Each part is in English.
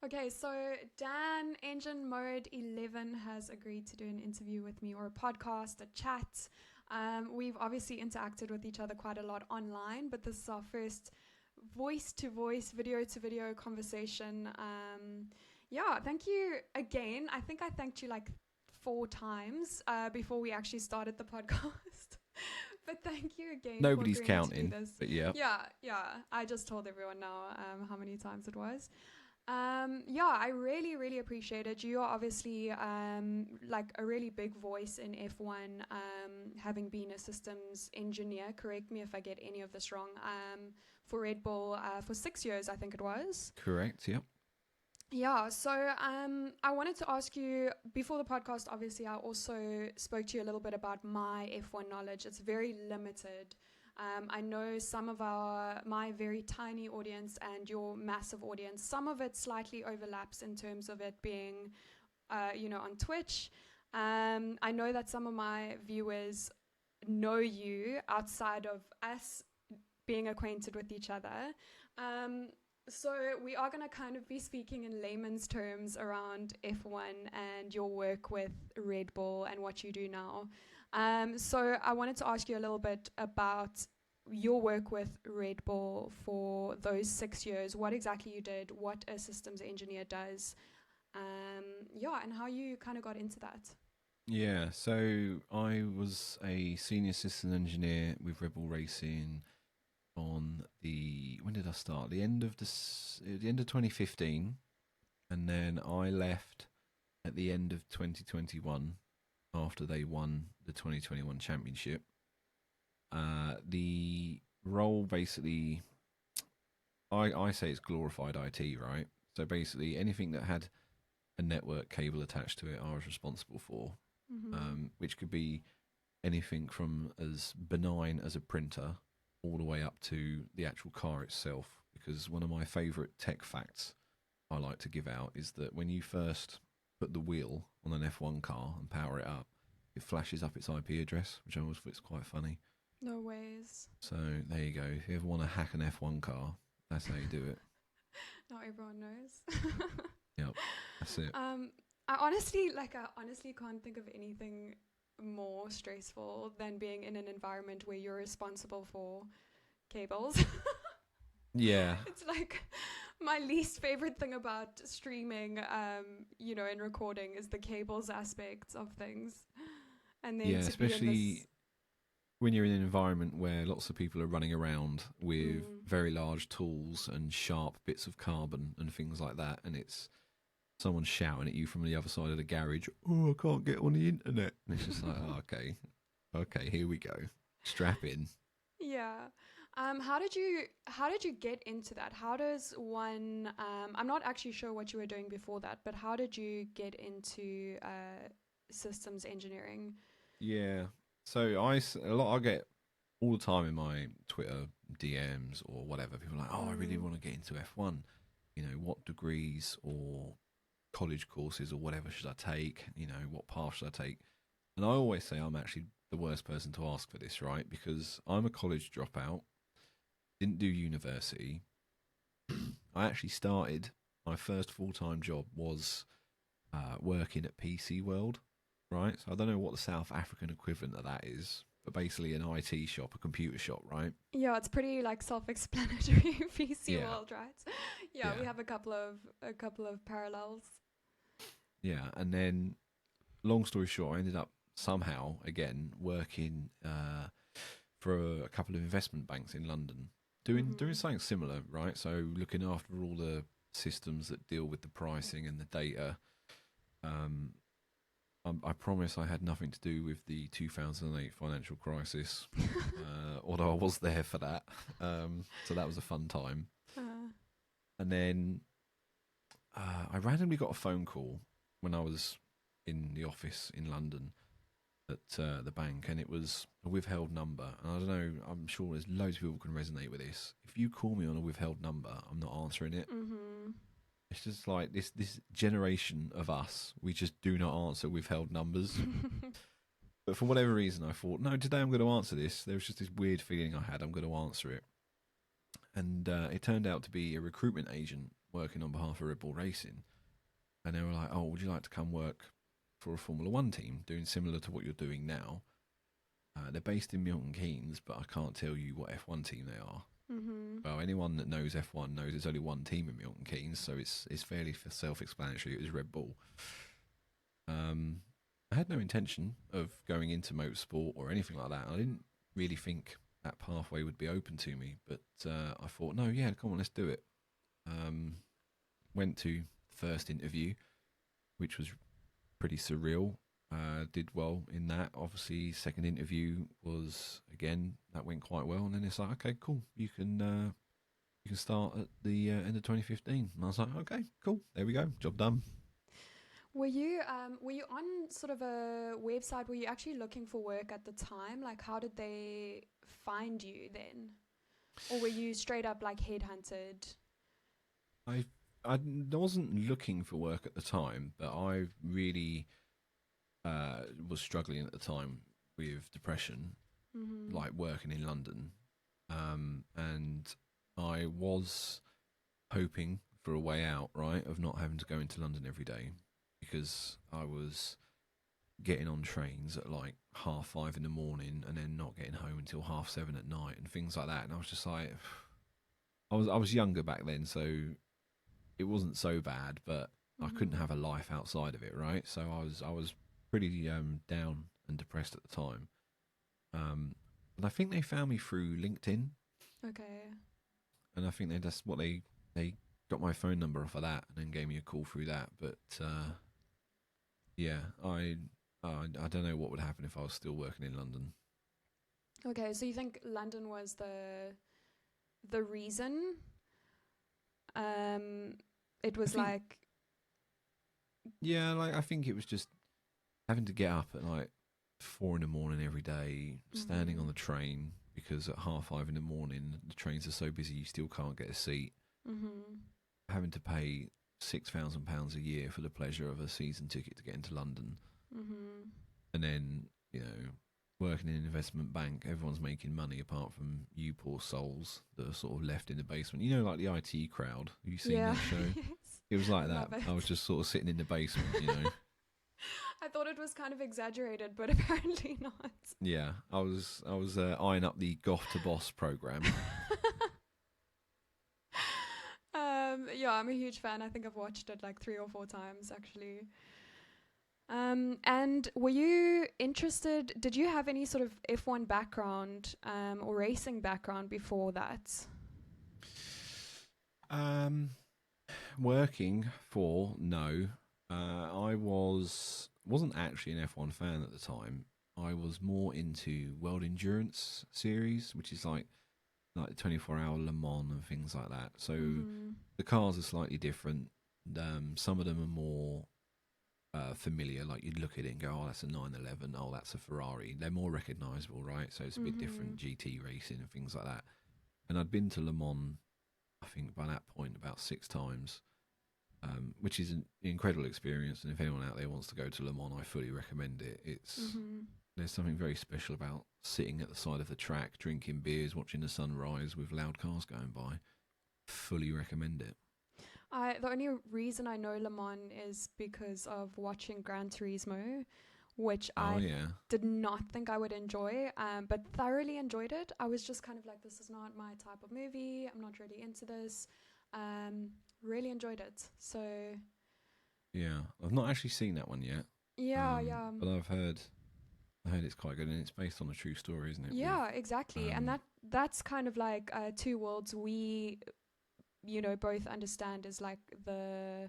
Okay, so Dan, EngineMode11 has agreed to do an interview with me or a podcast, a chat. We've obviously interacted with each other quite a lot online, but this is our first voice to voice, video to video conversation. Yeah, thank you again. I think I thanked you like 4 times before we actually started the podcast. But thank you again for Nobody's agreeing to do counting, this. but yeah. Yeah. I just told everyone now how many times it was. Yeah, I really, really appreciate it. You are obviously like a really big voice in F1, having been a systems engineer. Correct me if I get any of this wrong. For Red Bull for 6 years, I think it was. Correct, yep. Yeah, so I wanted to ask you before the podcast. Obviously, I also spoke to you a little bit about my F1 knowledge. It's very limited. I know some of my very tiny audience and your massive audience. Some of it slightly overlaps in terms of it being, on Twitch. I know that some of my viewers know you outside of us being acquainted with each other. So we are going to kind of be speaking in layman's terms around F1 and your work with Red Bull and what you do now. So I wanted to ask you a little bit about your work with Red Bull for those 6 years. What exactly you did, what a systems engineer does, and how you kind of got into that. Yeah, so I was a senior system engineer with Red Bull Racing on when did I start? The end of 2015, and then I left at the end of 2021 after they won the 2021 championship. The role basically, I say it's glorified IT, right? So basically, anything that had a network cable attached to it, I was responsible for, which could be anything from as benign as a printer all the way up to the actual car itself. Because one of my favourite tech facts I like to give out is that when you first put the wheel on an F1 car and power it up, it flashes up its IP address, which I always thought is quite funny. No ways. So there you go. If you ever want to hack an F1 car, that's how you do it. Not everyone knows. Yep, that's it. I honestly can't think of anything more stressful than being in an environment where you're responsible for cables. Yeah, It's like my least favorite thing about streaming, and recording is the cables aspects of things. And yeah, then to be in this. especially when you're in an environment where lots of people are running around with Mm, very large tools and sharp bits of carbon and things like that, and it's someone shouting at you from the other side of the garage, "Oh, I can't get on the internet." And it's just like, oh, okay, here we go. Strap in. yeah. How did you get into that? How does one I'm not actually sure what you were doing before that, but how did you get into systems engineering? Yeah. So a lot I get all the time in my Twitter DMs or whatever. People are like, "Oh, I really Mm. want to get into F1. What degrees or college courses or whatever should I take? What path should I take?" And I always say I'm actually the worst person to ask for this, right? Because I'm a college dropout, didn't do university. I actually started my first full time job was working at PC World, right? So I don't know what the South African equivalent of that is, but basically an IT shop, a computer shop, right? Yeah, it's pretty like self-explanatory PC Yeah, world, right? Yeah, we yeah, have a couple of parallels. yeah. And then, long story short, I ended up somehow again working for a couple of investment banks in London, doing Mhm. something similar, right? So looking after all the systems that deal with the pricing and the data. Um, I promise I had nothing to do with the 2008 financial crisis, although I was there for that. So that was a fun time. Uh, And then I randomly got a phone call when I was in the office in London at the bank, and it was a withheld number. And I don't know, I'm sure there's loads of people can resonate with this. If you call me on a withheld number, I'm not answering it. mhm. It's just like this generation of us, we just do not answer withheld numbers. But for whatever reason, I thought, no, today I'm going to answer this. There was just this weird feeling I had, I'm going to answer it. And it turned out to be a recruitment agent working on behalf of Red Bull Racing, and they were like, "Oh, would you like to come work for a Formula One team doing similar to what you're doing now?" They're based in Milton Keynes, but I can't tell you what F1 team they are. Mm-hmm. Well, anyone that knows F1 knows there's only one team in Milton Keynes, so it's fairly self-explanatory. It was Red Bull. I had no intention of going into motorsport or anything like that. I didn't really think that pathway would be open to me, but I thought, no, yeah, come on, let's do it. Went to the first interview, which was pretty surreal. Did well in that. Obviously, second interview was, again, that went quite well. And then it's like, okay, cool, you can start at the end of 2015. And I was like, okay, cool, there we go, job done. Were you on sort of a website? Were you actually looking for work at the time? Like, how did they find you then? Or were you straight up like headhunted? I wasn't looking for work at the time, but I really was struggling at the time with depression, like working in London, and I was hoping for a way out, right, of not having to go into London every day, because I was getting on trains at like 5:30 in the morning and then not getting home until 7:30 at night and things like that. And I was just like, I was younger back then, so it wasn't so bad, but I couldn't have a life outside of it, right? So I was pretty down and depressed at the time. And I think they found me through LinkedIn. Okay. And I think that's what they got my phone number off of that and then gave me a call through that. But yeah, I don't know what would happen if I was still working in London. Okay, so you think London was the reason? It was like... Yeah, like I think it was just having to get up at like 4 in the morning every day, standing on the train, because at 5:30 in the morning the trains are so busy you still can't get a seat. Having to pay £6,000 a year for the pleasure of a season ticket to get into London, and then working in an investment bank, everyone's making money apart from you poor souls that are sort of left in the basement. Like the IT crowd. Have you seen that show? It was like that. I was just sort of sitting in the basement, I thought it was kind of exaggerated, but apparently not. Yeah, I was eyeing up the Goth to Boss program. Yeah, I'm a huge fan. I think I've watched it like 3 or 4 times actually. And were you interested? Did you have any sort of F1 background or racing background before that? Working for no. I wasn't actually an F1 fan at the time. I was more into World Endurance Series, which is like the 24-hour Le Mans and things like that. So the cars are slightly different. Some of them are more familiar. Like you'd look at it and go, "Oh, that's a 911. Oh, that's a Ferrari." They're more recognisable, right? So it's a bit different GT racing and things like that. And I'd been to Le Mans, I think by that point, about 6 times. Which is an incredible experience, and if anyone out there wants to go to Le Mans, I fully recommend it. There's something very special about sitting at the side of the track, drinking beers, watching the sunrise with loud cars going by. Fully recommend it. The only reason I know Le Mans is because of watching Gran Turismo, which I did not think I would enjoy, but thoroughly enjoyed it. I was just kind of like, this is not my type of movie. I'm not really into this. Really enjoyed it. So yeah, I've not actually seen that one yet. Yeah. But I heard it's quite good, and it's based on a true story, isn't it? Yeah, exactly. And that's kind of like 2 worlds we, both understand is like the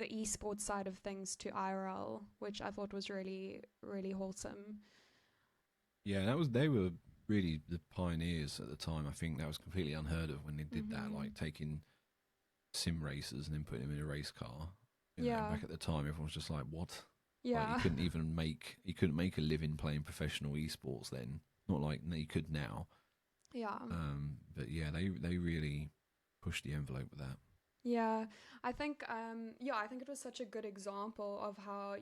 esports side of things to IRL, which I thought was really, really wholesome. Yeah, they were really the pioneers at the time. I think that was completely unheard of when they did that, like taking sim racers and then putting them in a race car. Back at the time, everyone was just like, "What?" Yeah, like, you couldn't make a living playing professional esports then. Not like you could now. Yeah. But yeah, they really pushed the envelope with that. Yeah, I think I think it was such a good example of how,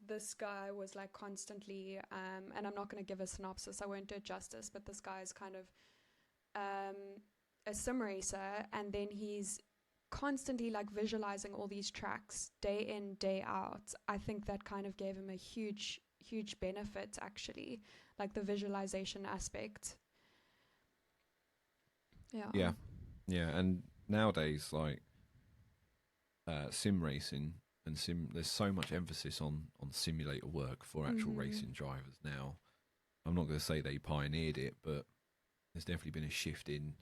this guy was like constantly and I'm not going to give a synopsis, I won't do it justice, but this guy is kind of a sim racer, and then he's constantly like visualizing all these tracks day in, day out, I think that kind of gave him a huge benefit, actually, like the visualization aspect. Yeah, yeah. And nowadays, like sim racing and there's so much emphasis on simulator work for actual racing drivers now. I'm not going to say they pioneered it, but there's definitely been a shift in,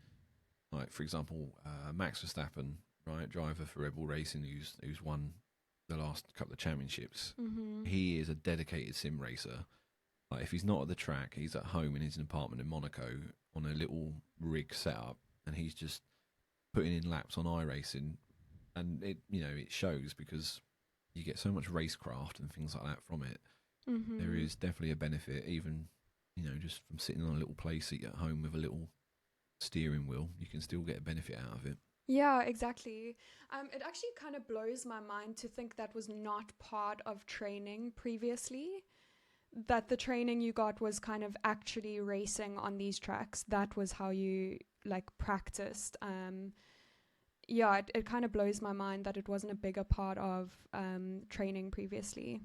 like, for example, Max Verstappen, right, driver for Red Bull Racing, who's won the last couple of championships. He is a dedicated sim racer. Like, if he's not at the track, he's at home in his apartment in Monaco on a little rig setup, and he's just putting in laps on iRacing, and it shows, because you get so much racecraft and things like that from it. There is definitely a benefit, even just from sitting on a little play seat at home with a little steering wheel. You can still get a benefit out of it. Yeah, exactly. It actually kind of blows my mind to think that was not part of training previously. That the training you got was kind of actually racing on these tracks. That was how you like practiced. It kind of blows my mind that it wasn't a bigger part of training previously.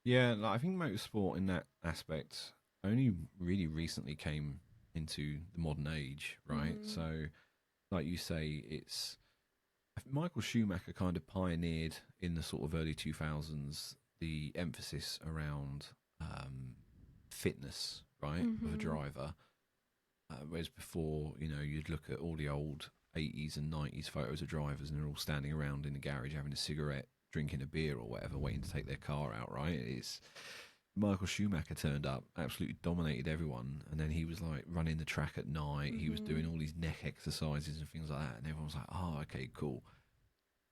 Yeah, like, I think motorsport in that aspect only really recently came into the modern age, right? So, like you say, Michael Schumacher kind of pioneered in the sort of early 2000s the emphasis around fitness, right, of a driver. Whereas before, you'd look at all the old 80s and 90s photos of drivers, and they're all standing around in the garage having a cigarette, drinking a beer or whatever, waiting to take their car out, right? It's Michael Schumacher turned up, absolutely dominated everyone, and then he was like running the track at night. He was doing all these neck exercises and things like that, and everyone was like, oh, okay, cool.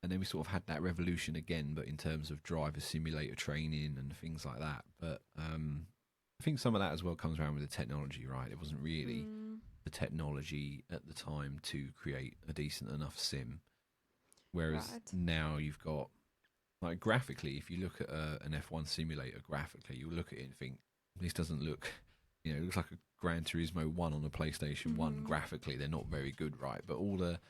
And then we sort of had that revolution again, but in terms of driver simulator training and things like that. But I think some of that as well comes around with the technology, right? It wasn't really the technology at the time to create a decent enough sim. Whereas now you've got, like, graphically, if you look at an F1 simulator graphically, you'll look at it and think, this doesn't look, it looks like a Gran Turismo 1 on a PlayStation 1 graphically. They're not very good, right? But all the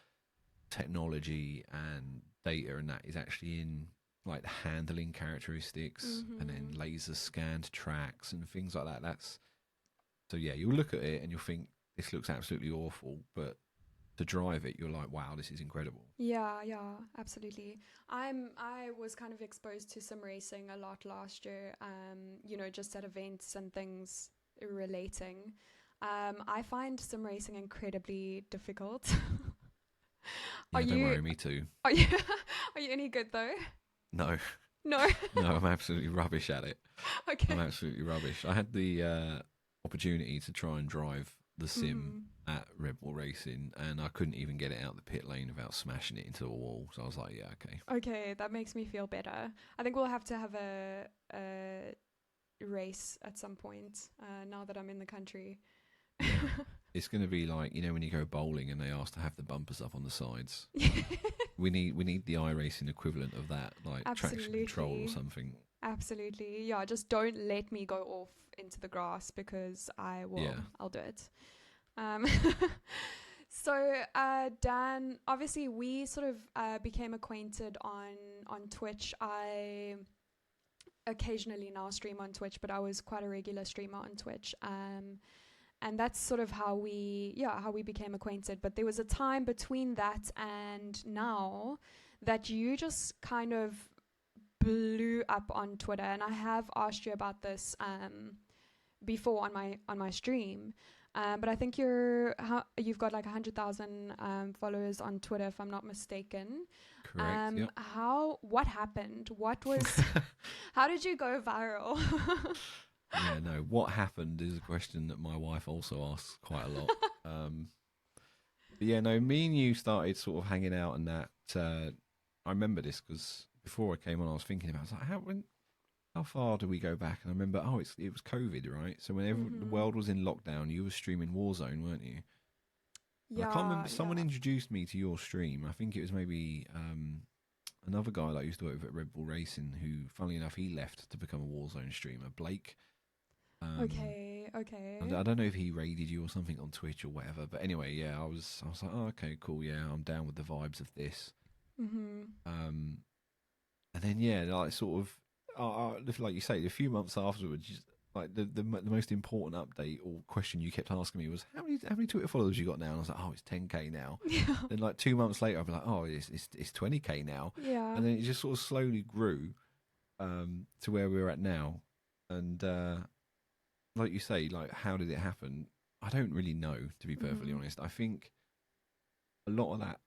technology and data and that is actually in, like, the handling characteristics and then laser scanned tracks and things like that. So yeah, you'll look at it and you'll think, this looks absolutely awful, but to drive it, you're like, wow, this is incredible. Yeah, absolutely. I was kind of exposed to sim racing a lot last year, just at events and things relating. I find sim racing incredibly difficult. Yeah, don't worry, me too. Are you any good though? No. No. No, I'm absolutely rubbish at it. Okay. I'm absolutely rubbish. I had the opportunity to try and drive the sim at Red Bull Racing, and I couldn't even get it out the pit lane without smashing it into a wall. So I was like, yeah, okay. Okay, that makes me feel better. I think we'll have to have a race at some point now that I'm in the country. It's going to be like, when you go bowling and they ask to have the bumpers up on the sides. we need the iRacing equivalent of that, like traction control or something. Absolutely. Yeah, just don't let me go off into the grass, because I will. Yeah. I'll do it. So, Dan, obviously we sort of became acquainted on Twitch. I occasionally now stream on Twitch, but I was quite a regular streamer on Twitch. And that's sort of how we became acquainted. But there was a time between that and now that you just kind of blew up on Twitter. And I have asked you about this before on my stream. But I think you've got like 100,000 followers on Twitter, if I'm not mistaken. Correct. Yep. What happened? How did you go viral? Yeah, no. What happened is a question that my wife also asks quite a lot. But yeah, no. Me and you started sort of hanging out, and that. I remember this because before I came on, I was thinking about. I was like, how far do we go back? And I remember, it was COVID, right? So whenever the world was in lockdown, you were streaming Warzone, weren't you? Yeah. I can't remember. Someone introduced me to your stream. I think it was maybe another guy that I used to work with at Red Bull Racing, who, funnily enough, he left to become a Warzone streamer, Blake. Okay. I don't know if he raided you or something on Twitch or whatever, but anyway, yeah, I was like, oh, okay, cool, yeah, I'm down with the vibes of this. Mm-hmm. And then yeah, like sort of, like you say, a few months afterwards, just, like the most important update or question you kept asking me was how many Twitter followers you got now? And I was like, oh, it's 10K now. Yeah. Then like 2 months later, I'd be like, oh, it's 20K now. Yeah. And then it just sort of slowly grew to where we're at now. And like you say, like how did it happen? I don't really know, to be perfectly honest. I think a lot of that,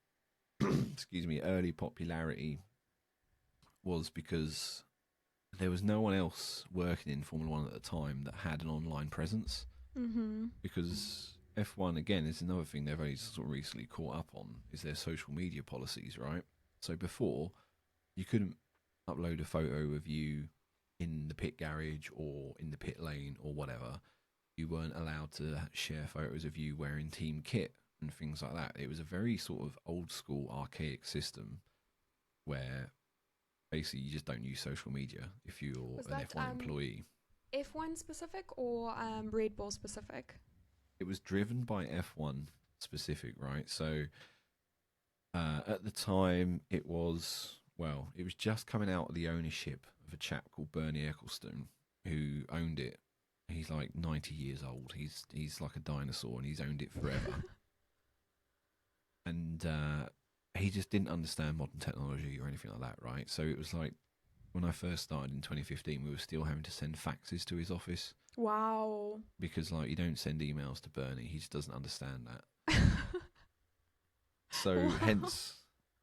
excuse me, early popularity was because there was no one else working in Formula One at the time that had an online presence. Mm-hmm. Because F1, again, is another thing they've only sort of recently caught up on, is their social media policies, right? So before, you couldn't upload a photo of you in the pit garage or in the pit lane or whatever. You weren't allowed to share photos of you wearing team kit and things like that. It was a very sort of old school, archaic system where basically you just don't use social media if you're Was an that F1 employee. F1 specific or Red Bull specific? It was driven by F1 specific, right? So at the time, it was just coming out of the ownership of a chap called Bernie Ecclestone, who owned it. He's like 90 years old. He's like a dinosaur, and he's owned it forever. And he just didn't understand modern technology or anything like that, right? So it was like when I first started in 2015, we were still having to send faxes to his office. Wow. Because like you don't send emails to Bernie, he just doesn't understand that. So Wow. hence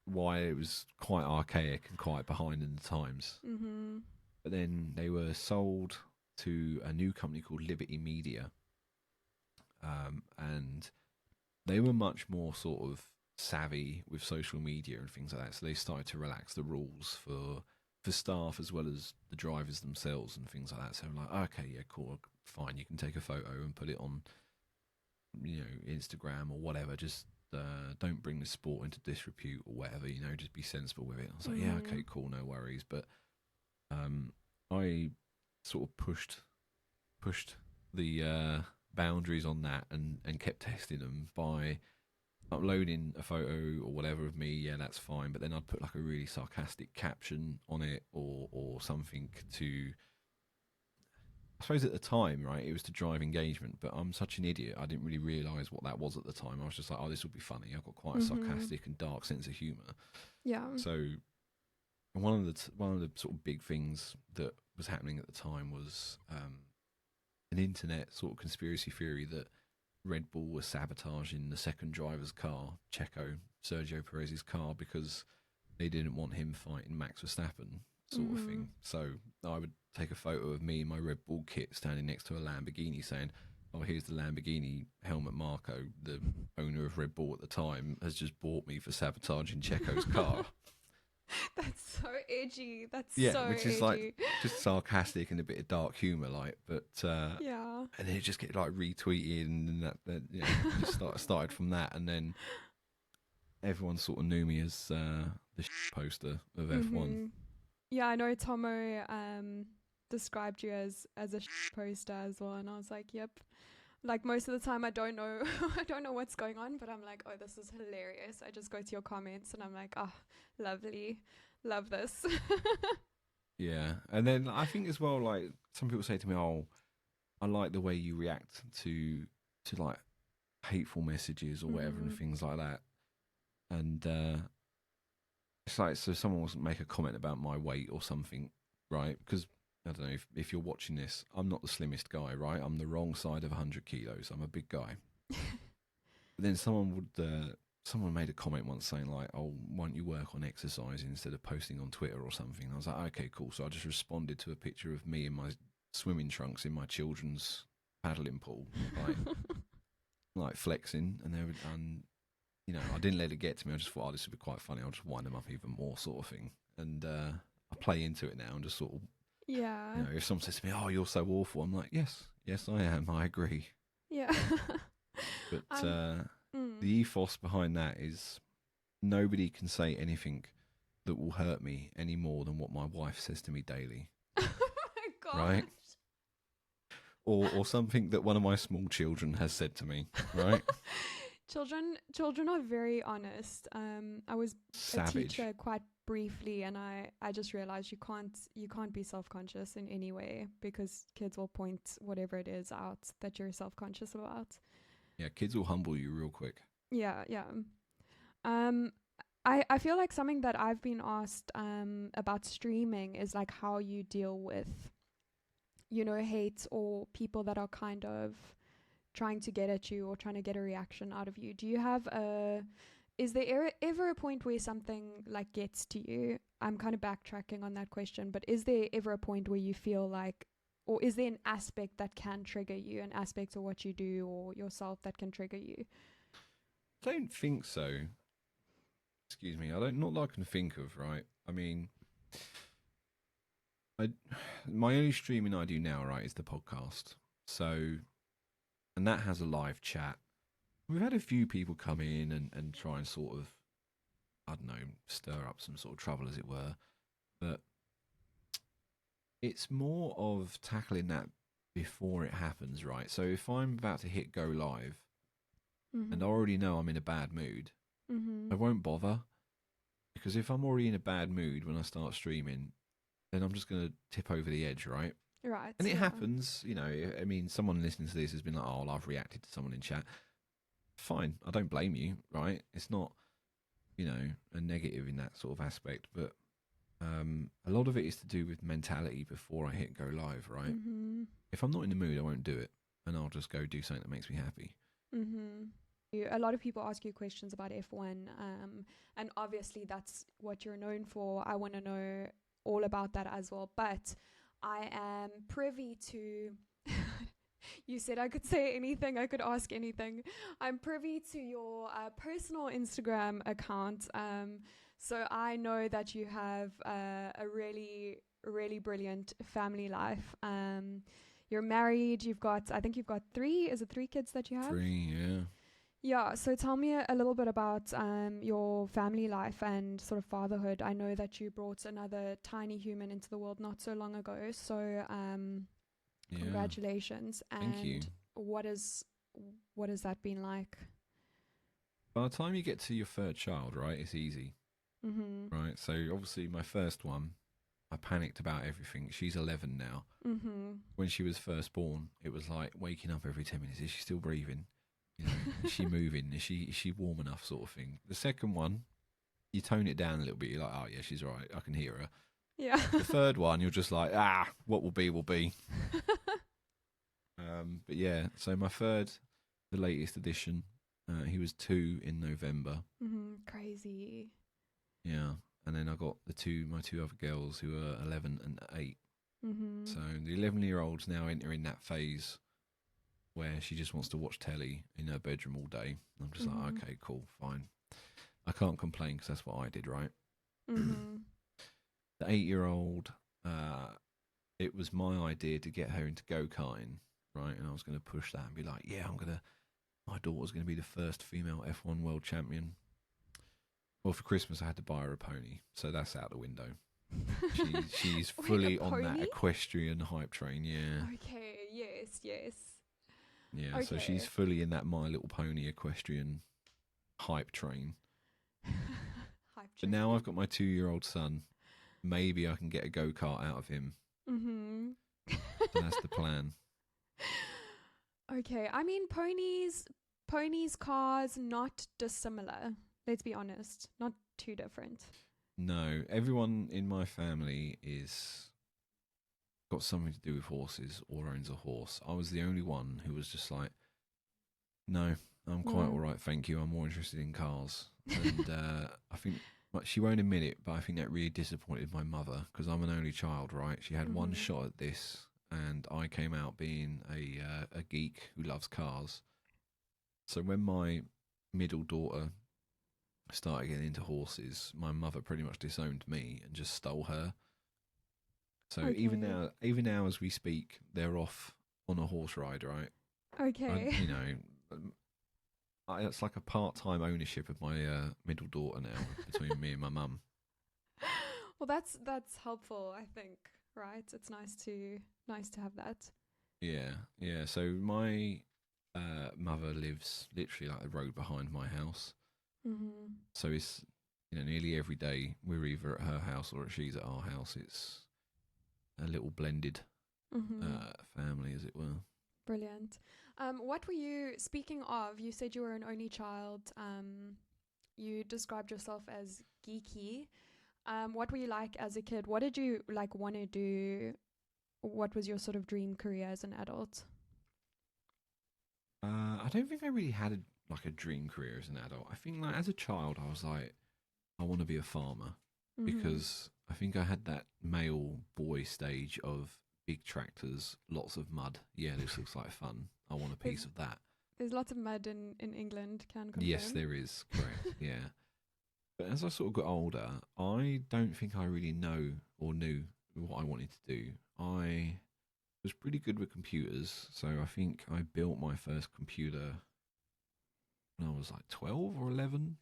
why it was quite archaic and quite behind in the times. Mm-hmm. But then they were sold to a new company called Liberty Media, and they were much more sort of savvy with social media and things like that. So they started to relax the rules for staff as well as the drivers themselves and things like that. So I'm like, okay, yeah, cool, fine. You can take a photo and put it on, Instagram or whatever. Just don't bring the sport into disrepute or whatever. Just be sensible with it. I was like, yeah, okay, cool, no worries. But I sort of pushed the boundaries on that and kept testing them by uploading a photo or whatever of me. Yeah, that's fine. But then I'd put like a really sarcastic caption on it or something to, I suppose at the time, right, it was to drive engagement, but I'm such an idiot. I didn't really realise what that was at the time. I was just like, oh, this will be funny. I've got quite a sarcastic and dark sense of humour. Yeah. So one of the sort of big things that was happening at the time was an internet sort of conspiracy theory that Red Bull was sabotaging the second driver's car, Sergio Perez's car, because they didn't want him fighting Max Verstappen, sort of thing. So I would take a photo of me in my Red Bull kit standing next to a Lamborghini saying, oh, here's the Lamborghini Helmut Marko, the owner of Red Bull at the time, has just bought me for sabotaging Checo's car. That's so edgy. That's Yeah, so which is edgy. like just sarcastic and a bit of dark humour, like. But yeah. and then it just get like retweeted, and that just started from that, and then everyone sort of knew me as the poster of F1. Yeah, I know Tomo described you as a poster as well, and I was like, yep. Like most of the time, I don't know what's going on, but I'm like, oh, this is hilarious. I just go to your comments, and I'm like, oh, lovely, love this. Yeah, and then I think as well, like some people say to me, oh, I like the way you react to like hateful messages or whatever and things like that, and it's like, so someone will make a comment about my weight or something, right? Because I don't know if you're watching this, I'm not the slimmest guy, right? I'm the wrong side of 100 kilos. I'm a big guy. But then someone made a comment once saying like, oh, why don't you work on exercising instead of posting on Twitter or something? And I was like, okay, cool. So I just responded to a picture of me in my swimming trunks in my children's paddling pool, like flexing, and I didn't let it get to me. I just thought, oh, this would be quite funny. I'll just wind them up even more, sort of thing. And I play into it now and just sort of, yeah. if someone says to me, oh, you're so awful, I'm like, yes, I am. I agree. Yeah. But the ethos behind that is nobody can say anything that will hurt me any more than what my wife says to me daily. Oh my god. Right? Or something that one of my small children has said to me, right? Children are very honest. I was Savage. a teacher quite briefly, and I just realized you can't be self-conscious in any way, because kids will point whatever it is out that you're self-conscious about. Yeah, kids will humble you real quick. Yeah, yeah. Um, I feel like something that I've been asked about streaming is like how you deal with, hate or people that are kind of trying to get at you or trying to get a reaction out of you. Is there ever a point where something like gets to you? I'm kind of backtracking on that question, but is there ever a point where you feel like, or is there an aspect that can trigger you, an aspect of what you do or yourself that can trigger you? I don't think so. Excuse me. Not that I can think of, right? I mean, I my only streaming I do now, right, is the podcast. So, and that has a live chat. We've had a few people come in and try and sort of, I don't know, stir up some sort of trouble, as it were. But it's more of tackling that before it happens, right? So if I'm about to hit go live and I already know I'm in a bad mood, I won't bother. Because if I'm already in a bad mood when I start streaming, then I'm just going to tip over the edge, right? Right. And it happens, I mean, someone listening to this has been like, oh, well, I've reacted to someone in chat. Fine, I don't blame you, right? It's not, a negative in that sort of aspect. But a lot of it is to do with mentality before I hit go live, right? If I'm not in the mood, I won't do it. And I'll just go do something that makes me happy. A lot of people ask you questions about F1, and obviously that's what you're known for. I want to know all about that as well. But I am privy to. You said I could say anything, I could ask anything. I'm privy to your personal Instagram account. So I know that you have a really, really brilliant family life. You're married. I think you've got three. Is it three kids that you have? Three, yeah. Yeah, so tell me a little bit about your family life and sort of fatherhood. I know that you brought another tiny human into the world not so long ago, so congratulations. Thank you. And what has that been like? By the time you get to your third child, right, it's easy. Right, so obviously my first one, I panicked about everything. She's 11 now. When she was first born, it was like waking up every 10 minutes. Is she still breathing? Is she moving? Is she warm enough, sort of thing. The second one, you tone it down a little bit. You're like, oh yeah, she's all right. I can hear her. Yeah. The third one, you're just like, what will be, will be. But yeah, so my third, the latest edition, he was 2 in November. Crazy. Yeah, and then I got my two other girls who are 11 and 8. So the 11-year-old's now entering that phase where she just wants to watch telly in her bedroom all day. I'm just like, okay, cool, fine. I can't complain because that's what I did, right? The 8-year-old, it was my idea to get her into go-karting, right? And I was going to push that and be like, yeah, my daughter's going to be the first female F1 world champion. Well, for Christmas, I had to buy her a pony, so that's out the window. She's fully on that equestrian hype train, yeah. Okay, yes. Yeah, okay. So she's fully in that My Little Pony equestrian hype train. But now I've got my 2-year-old son. Maybe I can get a go-kart out of him. So that's the plan. Okay, I mean, ponies, cars, not dissimilar. Let's be honest, not too different. No, everyone in my family is got something to do with horses or owns a horse. I was the only one who was just like, no, I'm quite all right, thank you. I'm more interested in cars. And I think she won't admit it, but I think that really disappointed my mother because I'm an only child, right? She had one shot at this, and I came out being a geek who loves cars. So when my middle daughter started getting into horses, my mother pretty much disowned me and just stole her. So even now as we speak, they're off on a horse ride, right? Okay. It's like a part-time ownership of my middle daughter now between me and my mum. Well, that's helpful, I think. Right? It's nice to have that. Yeah. So my mother lives literally like the road behind my house. Mm-hmm. So it's, nearly every day we're either at her house or she's at our house. It's a little blended Mm-hmm. family, as it were. Brilliant. What were you, speaking of, you said you were an only child. You described yourself as geeky. What were you like as a kid? What did you like want to do? What was your sort of dream career as an adult? I don't think I really had like a dream career as an adult. I think like as a child, I was like, I want to be a farmer Mm-hmm. because I think I had that male boy stage of big tractors, lots of mud. Yeah, this looks like fun. I want a piece There's of that. there's lots of mud in England, can Yes, confirm. there is. Correct. Yeah. But as I sort of got older, I don't think I really know or knew what I wanted to do. I was pretty good with computers, so I think I built my first computer when I was like 12 or 11,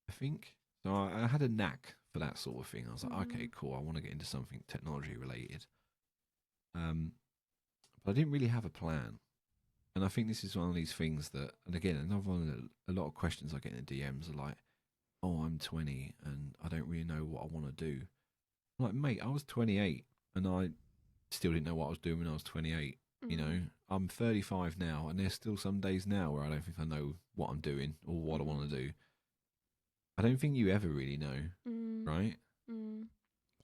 I think. So I had a knack for that sort of thing. I was like, Mm-hmm. okay, cool. I want to get into something technology related. Um, but I didn't really have a plan. And I think this is one of these things that, and again, another one of a lot of questions I get in the DMs are like, oh, I'm 20 and I don't really know what I want to do. I'm like, mate, I was 28 and I still didn't know what I was doing when I was 28. Mm-hmm. I'm 35 now, and there's still some days now where I don't think I know what I'm doing or what I want to do. I don't think you ever really know, Mm-hmm. right? Mm.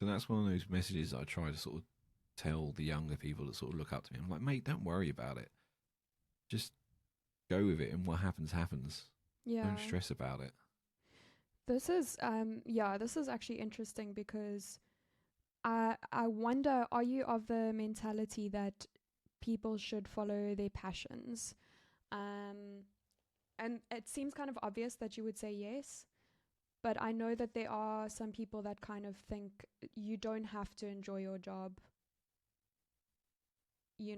So that's one of those messages that I try to sort of tell the younger people that sort of look up to me. I'm like, mate, don't worry about it. Just go with it, and what happens, happens. Yeah. Don't stress about it. This is actually interesting because I wonder, are you of the mentality that people should follow their passions? Um, and it seems kind of obvious that you would say yes, but I know that there are some people that kind of think you don't have to enjoy your job. You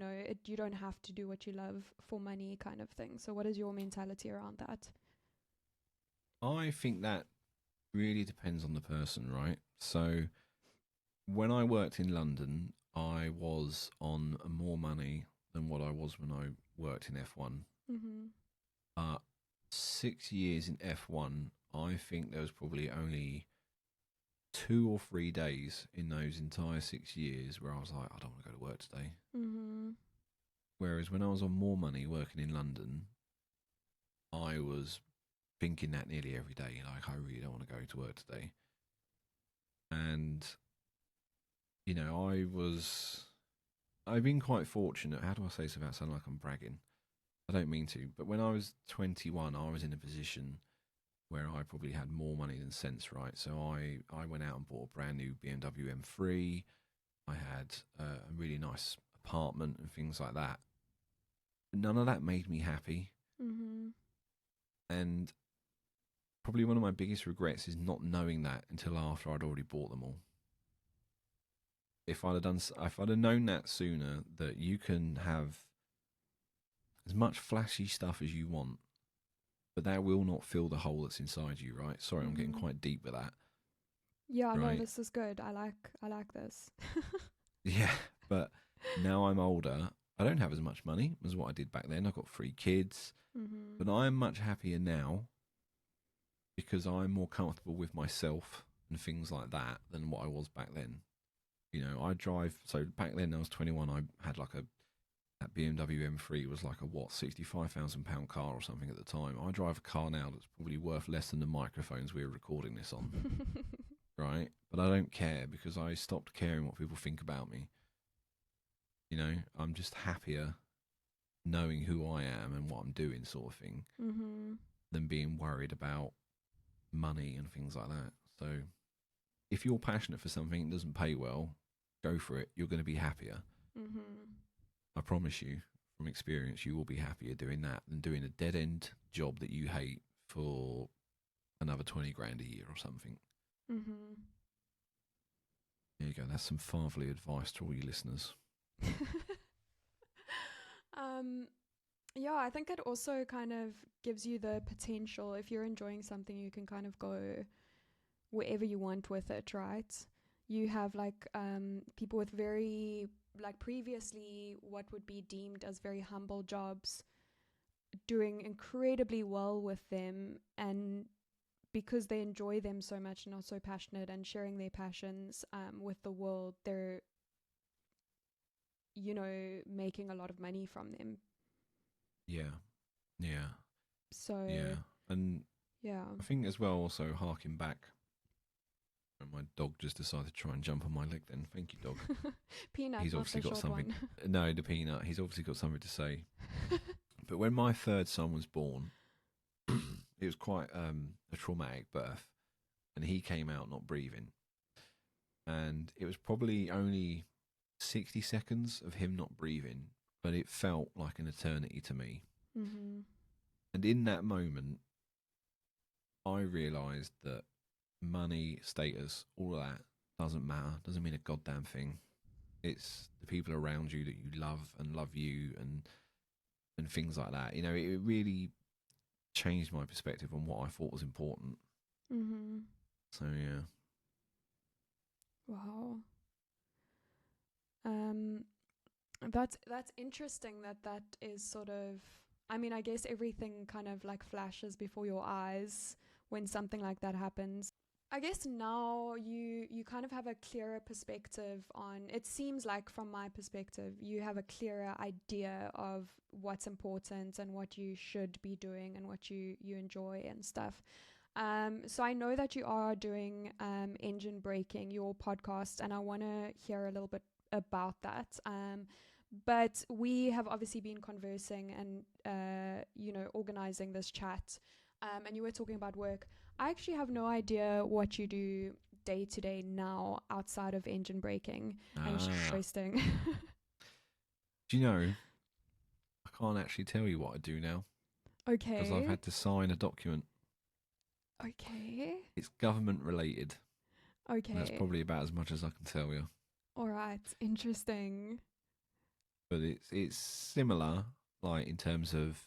don't have to do what you love for money, kind of thing. So, what is your mentality around that? I think that really depends on the person, right? So when I worked in London, I was on more money than what I was when I worked in F1. Mm-hmm. 6 years in F1, I think there was probably only 2 or 3 days in those entire 6 years where I was like, I don't want to go to work today. Mm-hmm. Whereas when I was on more money working in London, I was thinking that nearly every day, like, I really don't want to go to work today. And, I've been quite fortunate. How do I say this without sounding like I'm bragging? I don't mean to, but when I was 21, I was in a position where I probably had more money than sense, right? So I went out and bought a brand new BMW M3. I had a really nice apartment and things like that. But none of that made me happy. Mm-hmm. And probably one of my biggest regrets is not knowing that until after I'd already bought them all. If I'd have known that sooner, that you can have as much flashy stuff as you want, but that will not fill the hole that's inside you, right? Sorry, I'm getting Mm-hmm. quite deep with that, Yeah, no, right? this is good. I like this. Yeah, but now I'm older. I don't have as much money as what I did back then. I've got 3 kids, Mm-hmm. but I am much happier now because I'm more comfortable with myself and things like that than what I was back then. I drive. So back then, I was 21. I had like that BMW M3 was like a what, £65,000 car or something at the time. I drive a car now that's probably worth less than the microphones we were recording this on, right? But I don't care because I stopped caring what people think about me. I'm just happier knowing who I am and what I'm doing, sort of thing, Mm-hmm. than being worried about money and things like that. So if you're passionate for something that doesn't pay well, go for it. You're going to be happier. Mm-hmm. I promise you from experience, you will be happier doing that than doing a dead end job that you hate for another 20 grand a year or something. Mm-hmm. There you go. That's some fatherly advice to all you listeners. um, yeah, I think it also kind of gives you the potential. If you're enjoying something, you can kind of go wherever you want with it, right? You have like people with very like previously what would be deemed as very humble jobs doing incredibly well with them, and because they enjoy them so much and are so passionate and sharing their passions with the world, they're, making a lot of money from them. Yeah. Yeah. So, Yeah. And yeah. I think as well, also harking back, and my dog just decided to try and jump on my leg then. Thank you, dog. Peanut, He's not obviously the got short something. one. No, the peanut. He's obviously got something to say. But when my third son was born, it was quite a traumatic birth, and he came out not breathing. And it was probably only 60 seconds of him not breathing, but it felt like an eternity to me. Mm-hmm. And in that moment, I realised that money, status, all of that doesn't matter, doesn't mean a goddamn thing. It's the people around you that you love and love you, and things like that. It really changed my perspective on what I thought was important. Mm-hmm. So yeah. Wow. Um, that's interesting that is sort of. I mean, I guess everything kind of like flashes before your eyes when something like that happens. I guess now you kind of have a clearer perspective on. It seems like from my perspective, you have a clearer idea of what's important and what you should be doing and what you enjoy and stuff. So I know that you are doing Engine Breaking, your podcast, and I want to hear a little bit about that. But we have obviously been conversing and organizing this chat. And you were talking about work. I actually have no idea what you do day to day now outside of Engine Breaking and hoisting. Do you know? I can't actually tell you what I do now because I've Okay. had to sign a document. Okay. It's government related. And that's Okay. probably about as much as I can tell you. All right. Interesting. But it's similar, like in terms of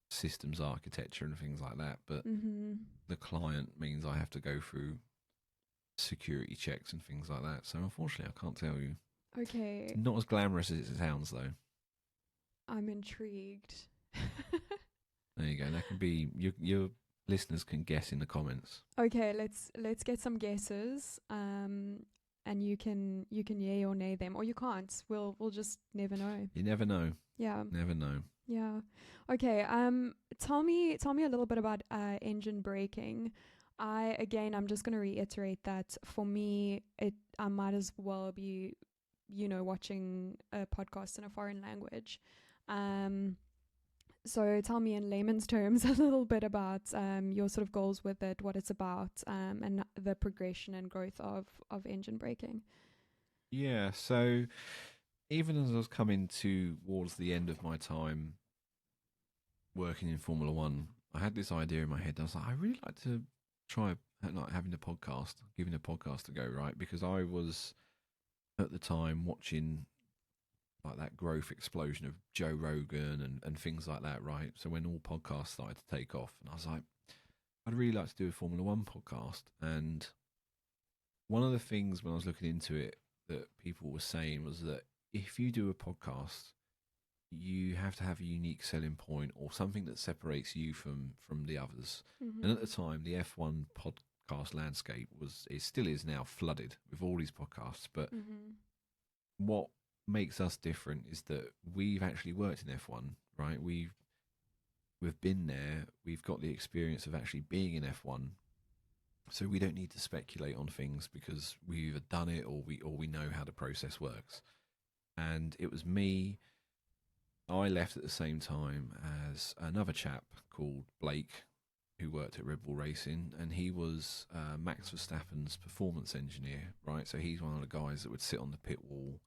systems architecture and things like that. But Mm-hmm. the client means I have to go through security checks and things like that. So unfortunately, I can't tell you. Okay. It's not as glamorous as it sounds, though. I'm intrigued. There you go. That can be your listeners can guess in the comments. Okay, let's get some guesses. And you can yay or nay them, or you can't. We'll just never know. You never know. Yeah. Never know. Yeah. Okay. Tell me a little bit about Engine Breaking. I'm just going to reiterate that for me, I might as well be, watching a podcast in a foreign language. So tell me in layman's terms a little bit about your sort of goals with it, what it's about, and the progression and growth of Engine Breaking. Yeah. So even as I was coming towards the end of my time working in Formula One, I had this idea in my head. I was like, I really like to try like having a podcast, giving a podcast a go, right? Because I was at the time watching like that growth explosion of Joe Rogan and things like that, right? So when all podcasts started to take off, and I was like, I'd really like to do a Formula One podcast. And one of the things when I was looking into it that people were saying was that if you do a podcast, you have to have a unique selling point or something that separates you from the others. Mm-hmm. And at the time, the F1 podcast landscape it still is now flooded with all these podcasts. But Mm-hmm. what makes us different is that we've actually worked in F1, right? We've been there. We've got the experience of actually being in F1. So we don't need to speculate on things because we've either done it or we know how the process works. And it was me. I left at the same time as another chap called Blake, who worked at Red Bull Racing, and he was Max Verstappen's performance engineer, right? So he's one of the guys that would sit on the pit wall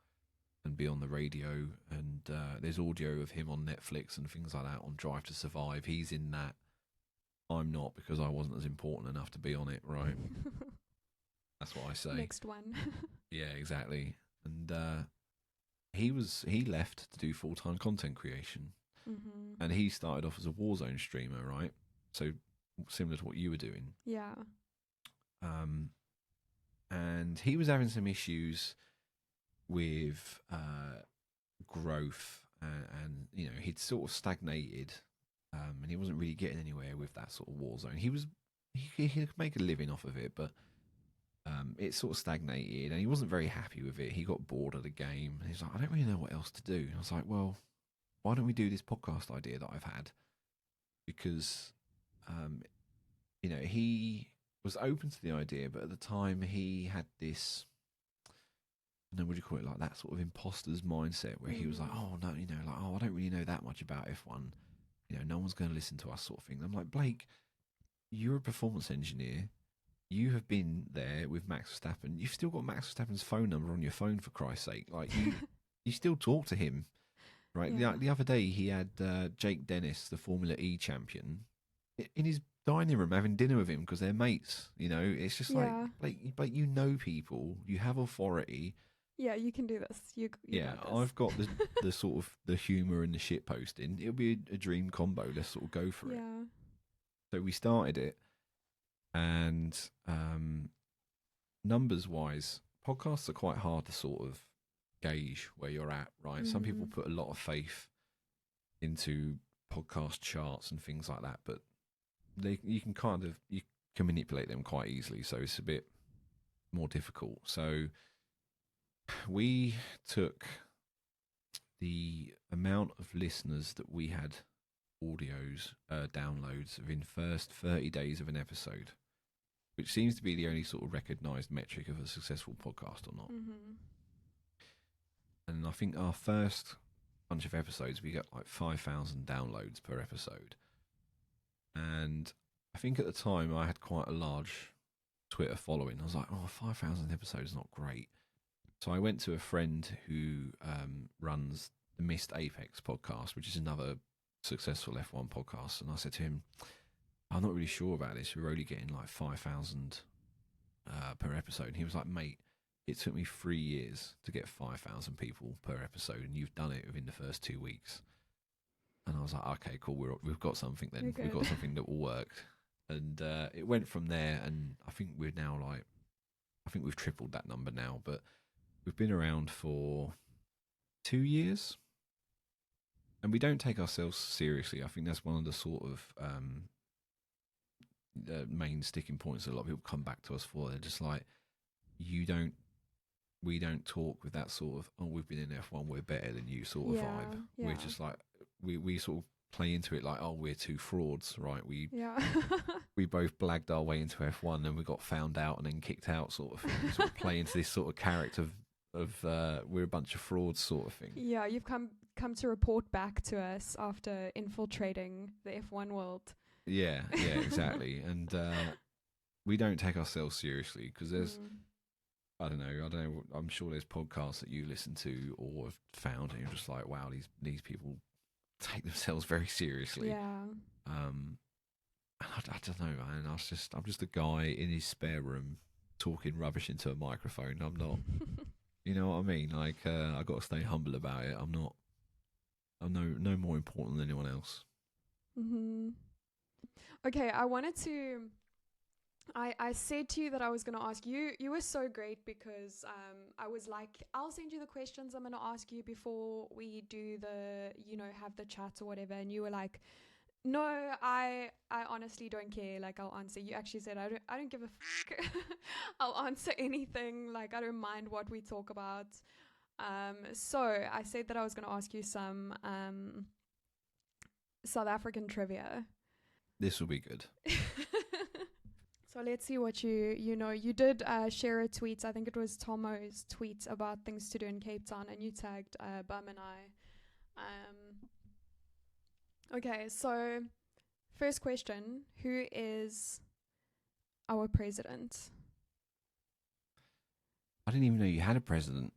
and be on the radio, and there's audio of him on Netflix and things like that on Drive to Survive. He's in that. I'm not, because I wasn't as important enough to be on it, right? That's what I say. Next one. Yeah, exactly. And he left to do full-time content creation. Mm-hmm. And he started off as a Warzone streamer, right? So similar to what you were doing. Yeah. And he was having some issues with growth and you know, he'd sort of stagnated, and he wasn't really getting anywhere with that sort of war zone. He could make a living off of it, but it sort of stagnated, and he wasn't very happy with it. He got bored of the game. He's like, I don't really know what else to do. And I was like, well, why don't we do this podcast idea that I've had? Because, you know, he was open to the idea, but at the time he had this, I don't know, what do you call it, like that sort of imposter's mindset where he was like, oh, no, you know, like, oh, I don't really know that much about F1. You know, no one's going to listen to us sort of thing. I'm like, Blake, you're a performance engineer. You have been there with Max Verstappen. You've still got Max Verstappen's phone number on your phone, for Christ's sake. Like, you still talk to him, right? Yeah. The other day, he had Jake Dennis, the Formula E champion, in his dining room having dinner with him because they're mates. You know, it's just Yeah. like you know people, you have authority. Yeah, you can do this. You Yeah, got this. I've got the sort of the humour and the shit posting. It'll be a dream combo. Let's sort of go for it. Yeah. So we started it, and numbers wise, podcasts are quite hard to sort of gauge where you're at, right? Some people put a lot of faith into podcast charts and things like that, but you can manipulate them quite easily, so it's a bit more difficult. So we took the amount of listeners that we had audios downloads within first 30 days of an episode, which seems to be the only sort of recognized metric of a successful podcast or not. And I think our first bunch of episodes, we got like 5,000 downloads per episode. And I think at the time I had quite a large Twitter following. I was like, oh, 5,000 episodes is not great. So I went to a friend who runs the Missed Apex podcast, which is another successful F1 podcast. And I said to him, I'm not really sure about this. We're only getting like 5,000 per episode. And he was like, mate, it took me 3 years to get 5,000 people per episode, and you've done it within the first 2 weeks. And I was like, okay, cool. We've got something then. We've got something that will work. And it went from there. And I think we're now I think we've tripled that number now. But we've been around for 2 years. And we don't take ourselves seriously. I think that's one of the sort of main sticking points that a lot of people come back to us for. They're just like, we don't talk with that sort of, oh, we've been in F1, we're better than you sort of vibe. Yeah. We're just like, we sort of play into it like, oh, we're two frauds, right? We both blagged our way into F1 and we got found out and then kicked out sort of thing. Sort of play into this sort of character of we're a bunch of frauds sort of thing. Yeah, you've come to report back to us after infiltrating the F1 world. Yeah, exactly. And we don't take ourselves seriously because there's, I don't know. I'm sure there's podcasts that you listen to or have found, and you're just like, wow, these people take themselves very seriously. Yeah. And I don't know, man. I'm just a guy in his spare room talking rubbish into a microphone. I'm not, you know what I mean? Like, I got to stay humble about it. I'm no more important than anyone else. Okay, I wanted to. I said to you that I was going to ask you. You were so great because I was like, I'll send you the questions I'm going to ask you before we do have the chat or whatever. And you were like, no, I honestly don't care. Like, I'll answer. You actually said, I don't give a fuck. I'll answer anything. Like, I don't mind what we talk about. So I said that I was going to ask you some South African trivia. This will be good. So let's see what you know. You did share a tweet. I think it was Tomo's tweet about things to do in Cape Town, and you tagged Bum and I. Okay, so first question: who is our president? I didn't even know you had a president.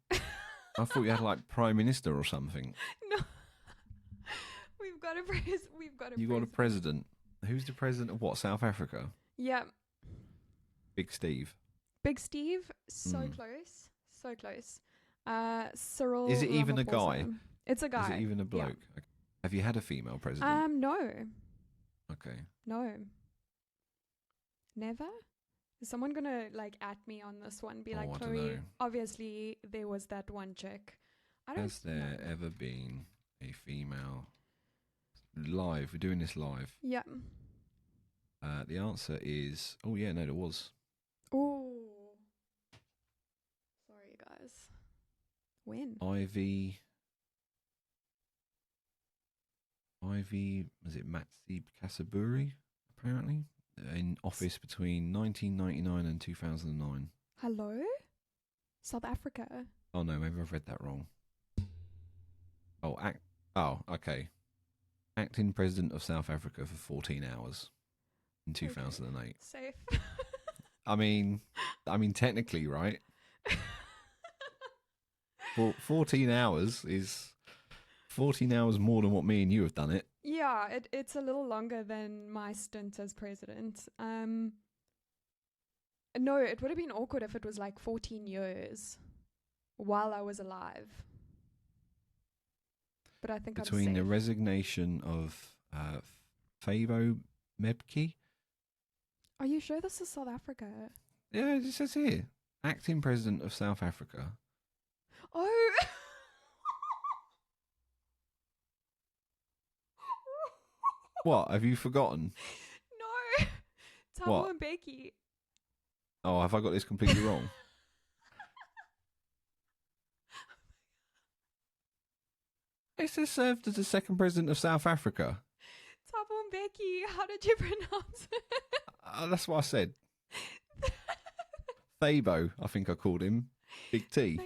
I thought you had like prime minister or something. No, we've got a president. You got a president. Who's the president of what? South Africa? Yeah. Big Steve. Big Steve, so close, so close. Cyril. Is it even a guy? It's a guy. Is it even a bloke? Yeah. Okay. Have you had a female president? No. Okay. No. Never? Is someone gonna like at me on this one? Be like, I Chloe, don't know. obviously there was that one chick. Has there ever been a female. Live. We're doing this live. Yeah. The answer is. Oh yeah, no, there was. Oh. Sorry, guys. When? Ivy. Was it Matsi Kasaburi? Apparently, in office between 1999 and 2009. Hello? South Africa. Oh no, maybe I've read that wrong. Okay. Acting president of South Africa for 14 hours in 2008. Okay. Safe. I mean, technically, right? 14 hours is 14 hours more than what me and you have done it. Yeah, it's a little longer than my stint as president. No, it would have been awkward if it was like 14 years while I was alive. But I think between I'm the safe. resignation of Fabo Mebki. Are you sure this is South Africa? Yeah, it says here, acting president of South Africa. Oh. What, have you forgotten? No. Thabo What? Mbeki. Oh, have I got this completely wrong? It says served as the second president of South Africa. Thabo Mbeki. How did you pronounce it? That's what I said. Thabo, I think I called him. Big T.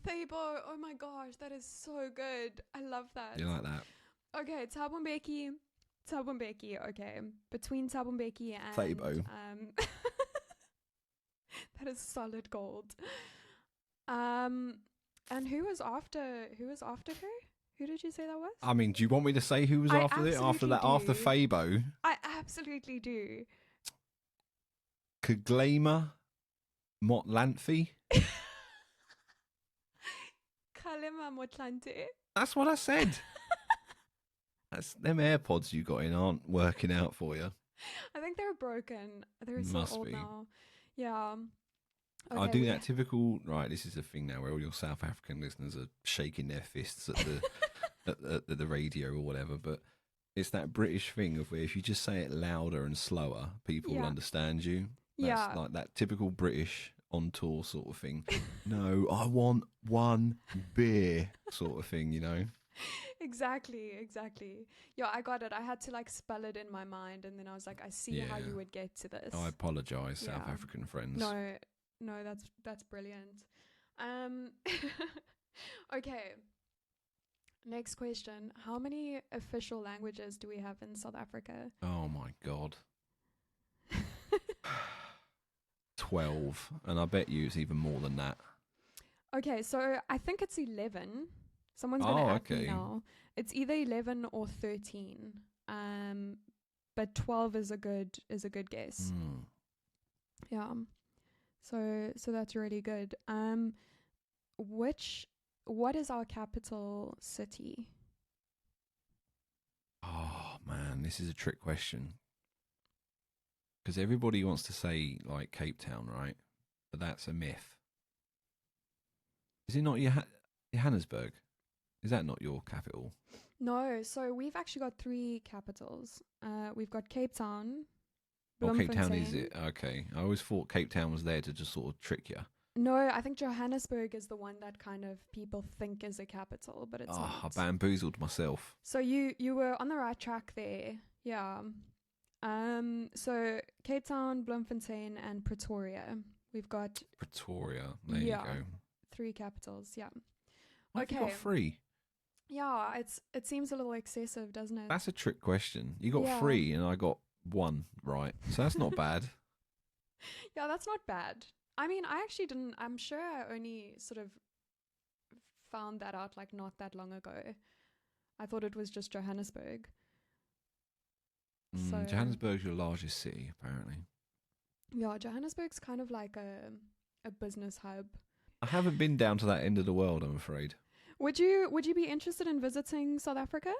Thabo. Oh my gosh, that is so good. I love that. You like that? Okay, Thabo Mbeki. Okay, between Thabo Mbeki and Thabo. that is solid gold. And who was after her? Who did you say that was? I mean, do you want me to say who was I after it? After that, absolutely after do. Fabo? I absolutely do. Kaglema Motlanthe? Kgalema Motlanthe. That's what I said. That's them AirPods you got in aren't working out for you. I think they're broken. They're so Must old be. now. Yeah. I do that typical. Right, this is the thing now where all your South African listeners are shaking their fists at the at the radio or whatever. But it's that British thing of where if you just say it louder and slower, people will understand you. That's like that typical British on tour sort of thing. No, I want one beer sort of thing, you know. Exactly. Yeah, I got it. I had to like spell it in my mind, and then I was like, I see how you would get to this. I apologise, South African friends. No, that's brilliant. Okay. Next question. How many official languages do we have in South Africa? Oh my God. 12, and I bet you it's even more than that. Okay, so I think it's 11. Someone's going to add me now. It's either 11 or 13. But 12 is a good guess. Yeah. So that's really good. What is our capital city? Oh man, this is a trick question. Because everybody wants to say like Cape Town, right? But that's a myth. Is it not Johannesburg? Is that not your capital? No, so we've actually got 3 capitals. We've got Cape Town. Oh, Cape Town is it? Okay. I always thought Cape Town was there to just sort of trick you. No, I think Johannesburg is the one that kind of people think is a capital, but it's not. I bamboozled myself. So you were on the right track there. Yeah. So Cape Town, Bloemfontein, and Pretoria. We've got Pretoria. There you go. 3 capitals. Yeah. Okay. You got 3. Yeah, it seems a little excessive, doesn't it? That's a trick question. You got 3 and I got 1 right. So that's not bad. Yeah, that's not bad. I mean, I actually didn't. I'm sure I only sort of found that out like not that long ago. I thought it was just Johannesburg. So, Johannesburg's your largest city, apparently. Yeah, Johannesburg's kind of like a business hub. I haven't been down to that end of the world, I'm afraid. Would you be interested in visiting South Africa?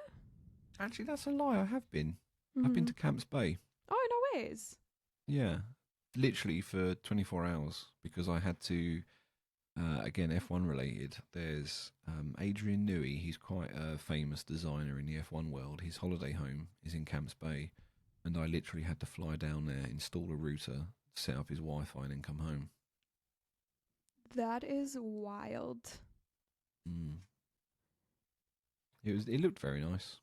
Actually, that's a lie. I have been. I've been to Camps Bay. Oh, no ways. Yeah. Literally for 24 hours because I had to Again, F1 related. There's Adrian Newey. He's quite a famous designer in the F1 world. His holiday home is in Camps Bay, and I literally had to fly down there, install a router, set up his Wi-Fi, and then come home. That is wild. Mm. It looked very nice.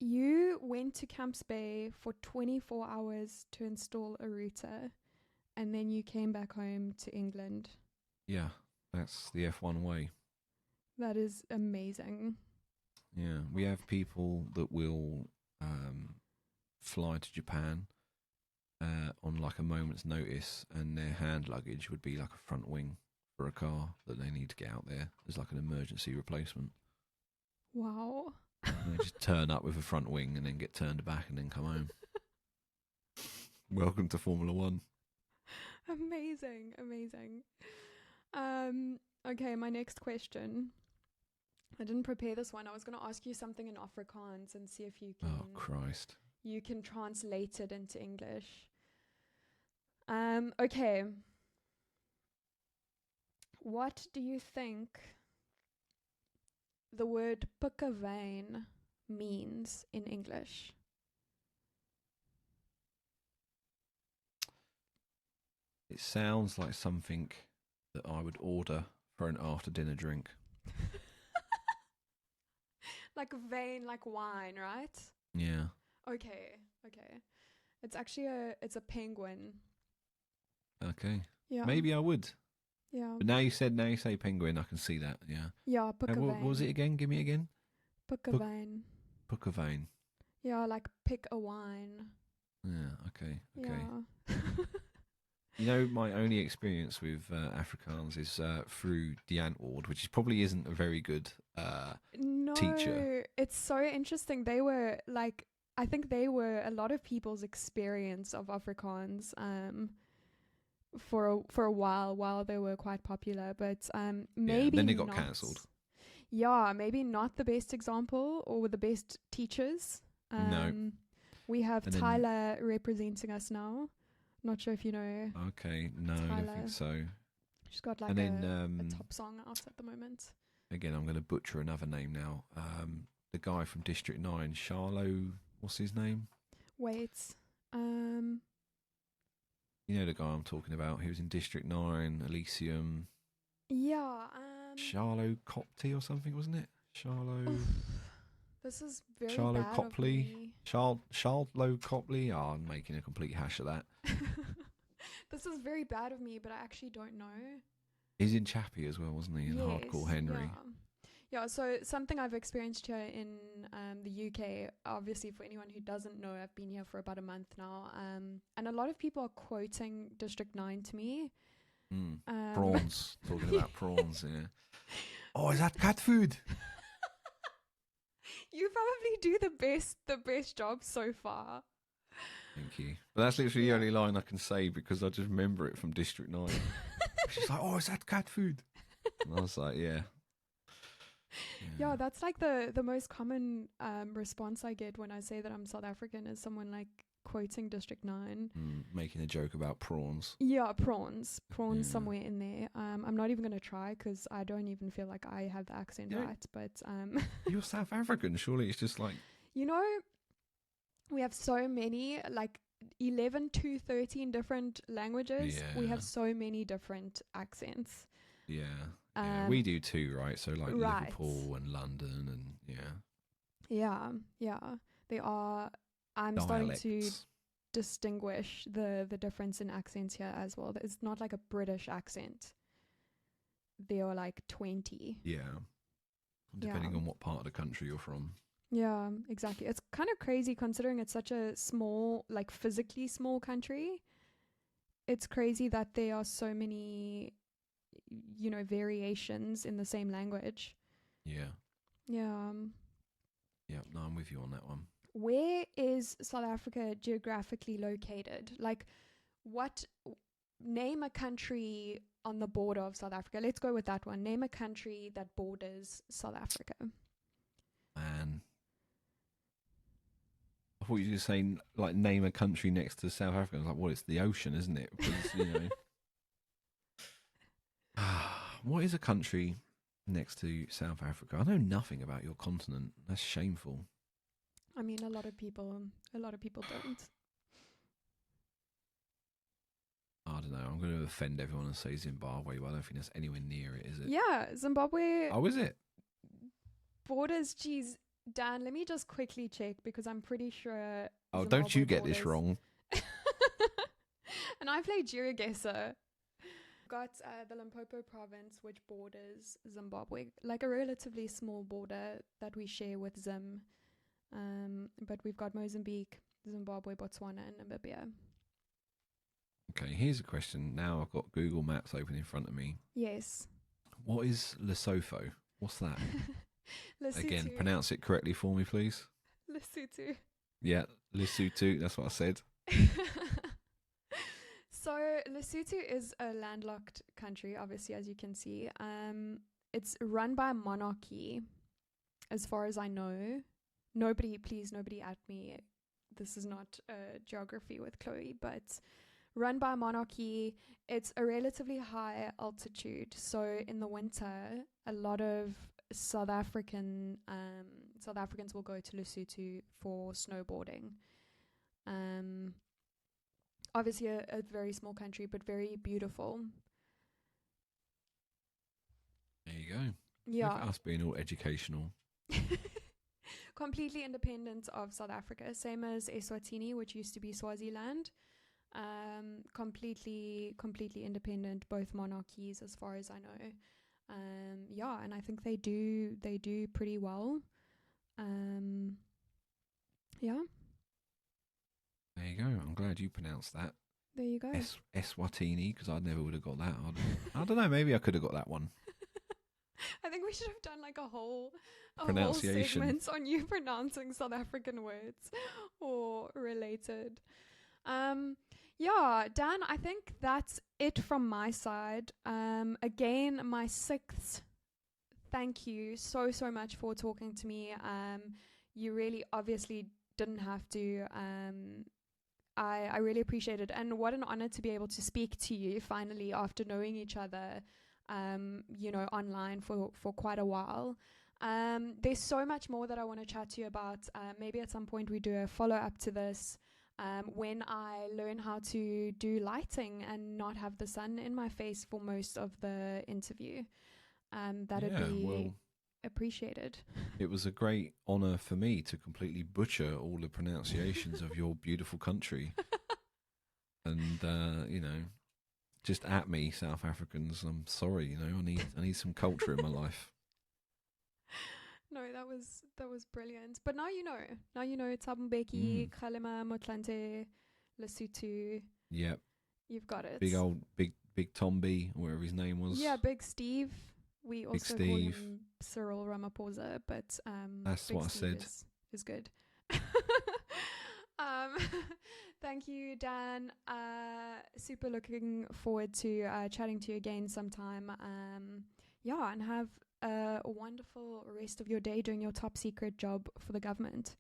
You went to Camps Bay for 24 hours to install a router, and then you came back home to England. Yeah, that's the F1 way. That is amazing. Yeah, we have people that will fly to Japan on like a moment's notice, and their hand luggage would be like a front wing for a car that they need to get out there as like an emergency replacement. Wow. They just turn up with a front wing and then get turned back and then come home. Welcome to Formula One. Amazing. Okay, my next question. I didn't prepare this one. I was going to ask you something in Afrikaans and see if you can. Oh Christ! You can translate it into English. Okay. What do you think the word pikkewyn means in English? It sounds like something that I would order for an after-dinner drink. Like vein, like wine, right? Yeah. Okay. It's actually it's a penguin. Okay. Yeah. Maybe I would. Yeah. But now you say penguin, I can see that. Yeah. Yeah, pikkewyn. What was it again? Give me again. Pikkewyn. Pikkewyn. Yeah, like pick a wine. Yeah. Okay. Yeah. You know, my only experience with Afrikaans is through the Antwoord, which probably isn't a very good teacher. It's so interesting. They were like, I think they were a lot of people's experience of Afrikaans for a while they were quite popular, but maybe then they got cancelled. Yeah, maybe not the best example or the best teachers. No. We have Tyler representing us now. Not sure if you know. Okay, no, Tyler. I don't think so. She's got like a top song out at the moment. Again, I'm going to butcher another name now. The guy from District 9, Charlo, what's his name? Wait. You know the guy I'm talking about. He was in District 9, Elysium. Yeah. Charlo Copty or something, wasn't it? Charlo. Oof. This is very Charlo bad Copley. of me. Charlo Copley. Oh, I'm making a complete hash of that. This is very bad of me, but I actually don't know. He's in Chappie as well, wasn't he? In Hardcore Henry. Yeah, so something I've experienced here in the UK, obviously for anyone who doesn't know, I've been here for about a month now, and a lot of people are quoting District 9 to me. Prawns. Talking about prawns, yeah. Oh, is that cat food? You probably do the best job so far. Thank you. But that's literally the only line I can say because I just remember it from District 9. She's like, oh, is that cat food? And I was like, yeah. Yeah, that's like the most common response I get when I say that I'm South African is someone like quoting District 9. Making a joke about prawns. Yeah, prawns somewhere in there. I'm not even going to try because I don't even feel like I have the accent right. But you're South African. Surely it's just like... You know, we have so many, like 11 to 13 different languages. Yeah. We have so many different accents. Yeah. We do too, right? So like Liverpool and London and Yeah. They are... I'm dialects. starting to distinguish the difference in accents here as well. It's not like a British accent. There are like 20. Yeah. Depending on what part of the country you're from. Yeah, exactly. It's kind of crazy considering it's such a small, like physically small country. It's crazy that there are so many, variations in the same language. Yeah. Yeah. Yeah, no, I'm with you on that one. Where is South Africa geographically located? Like, name a country on the border of South Africa. Let's go with that one. Name a country that borders South Africa. Man. I thought you were just saying, like, name a country next to South Africa. I was like, well, it's the ocean, isn't it? Because, What is a country next to South Africa? I know nothing about your continent. That's shameful. I mean, a lot of people don't. I don't know. I'm going to offend everyone and say Zimbabwe, but I don't think that's anywhere near it, is it? Yeah, Zimbabwe Oh, is it? borders. Geez, Dan, let me just quickly check because I'm pretty sure. Oh, don't you get this borders. wrong. And I play GeoGuessr. Got the Limpopo province, which borders Zimbabwe, like a relatively small border that we share with Zim. But we've got Mozambique, Zimbabwe, Botswana, and Namibia. Okay, here's a question. Now I've got Google Maps open in front of me. Yes. What is Lesotho? What's that? Lesotho. Again, pronounce it correctly for me, please. Lesotho. Yeah, Lesotho. That's what I said. So Lesotho is a landlocked country, obviously, as you can see. It's run by a monarchy, as far as I know. Nobody at me. This is not geography with Chloe, but run by a monarchy. It's a relatively high altitude, so in the winter, a lot of South Africans will go to Lesotho for snowboarding. Obviously a very small country, but very beautiful. There you go. Yeah. Look at us being all educational. Completely independent of South Africa, same as Eswatini, which used to be Swaziland. Completely independent, both monarchies, as far as I know. Yeah, and I think they do pretty well. Yeah. There you go. I'm glad you pronounced that. There you go. Eswatini, because I never would have got that. I don't know. Maybe I could have got that one. I think we should have done like a whole Pronunciation segment on you pronouncing South African words or related. Yeah, Dan, I think that's it from my side. Again, my sixth thank you so much for talking to me. You really obviously didn't have to. I really appreciate it, and what an honor to be able to speak to you finally after knowing each other, online for quite a while. There's so much more that I want to chat to you about. Maybe at some point we do a follow-up to this when I learn how to do lighting and not have the sun in my face for most of the interview. That'd be appreciated. It was a great honor for me to completely butcher all the pronunciations of your beautiful country. And, just at me, South Africans. I'm sorry, I need some culture in my life. No, that was brilliant. But now you know. Now you know Tsabambeki, Kgalema, Motlanthe, Lesotho. Yep. You've got it. Big Tombi, whatever his name was. Yeah, Big Steve. We also call Steve. him Cyril Ramaphosa, but that's Big what Steve I said. Is good. Thank you, Dan. Super looking forward to chatting to you again sometime. And have a wonderful rest of your day doing your top secret job for the government.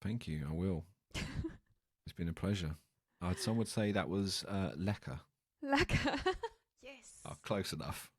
Thank you. I will. It's been a pleasure. Some would say that was lekker. Lekker. Yes. Oh, close enough.